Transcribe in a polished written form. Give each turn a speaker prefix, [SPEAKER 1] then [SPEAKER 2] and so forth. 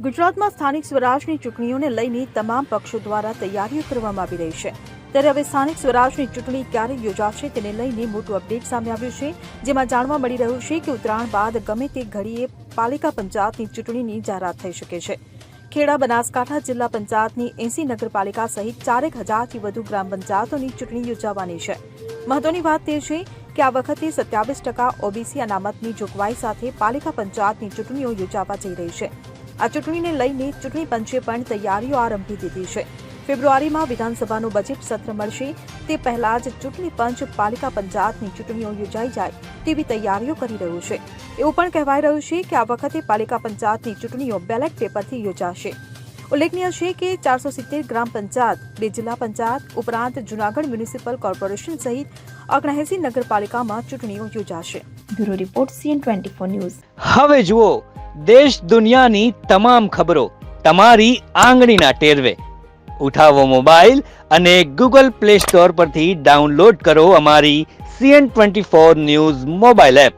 [SPEAKER 1] ગુજરાતમાં સ્થાનિક સ્વરાજની ચૂંટણીઓને લઈને તમામ પક્ષો દ્વારા તૈયારીઓ કરવામાં આવી રહી છે। ત્યારે હવે સ્થાનિક સ્વરાજની ચૂંટણી ક્યારે યોજાશે તેને લઈને મોટું અપડેટ સામે આવ્યું છે, જેમાં જાણવા મળી રહ્યું છે કે ઉત્તરાયણ બાદ ગમે તે ઘડીએ પાલિકા પંચાયતની ચૂંટણીની જાહેરાત થઈ શકે છે। ખેડા બનાસકાંઠા જિલ્લા પંચાયતની 80 નગરપાલિકા સહિત 4000થી વધુ ગ્રામ પંચાયતોની ચૂંટણી યોજાવાની છે। મહત્વની વાત તે છે કે આ વખતે 27% ઓબીસી અનામતની જોગવાઈ સાથે પાલિકા પંચાયતની ચૂંટણીઓ યોજાવા જઈ રહી છે। આ ચૂંટણીને લઈને ચૂંટણી પંચે પણ તૈયારીઓ આરંભી દીધી છે। ફેબ્રુઆરીમાં વિધાનસભાનું બજેટ સત્ર મળશે તે પહેલા જ ચૂંટણી પંચ પાલિકા પંચાયતની ચૂંટણીઓ યોજાઈ જાય તેવી તૈયારીઓ કરી રહ્યું છે। એવું પણ કહેવાઈ રહ્યું છે કે આ વખતે પાલિકા પંચાયતની ચૂંટણીઓ બેલેટ પેપરથી યોજાશે। ઉલ્લેખનીય છે કે 470 ગ્રામ પંચાયત, 2 જિલ્લા પંચાયત ઉપરાંત જૂનાગઢ મ્યુનિસિપલ કોર્પોરેશન સહિત 79 નગરપાલિકામાં ચૂંટણીઓ યોજાશે।
[SPEAKER 2] Bureau report CN24 news.
[SPEAKER 3] હવે જુઓ દેશ દુનિયાની તમામ ખબરો તમારી આંગળીના ટેરવે। ઉઠાવો મોબાઈલ અને Google Play Store પરથી ડાઉનલોડ કરો અમારી CN24 ન્યૂઝ મોબાઈલ એપ।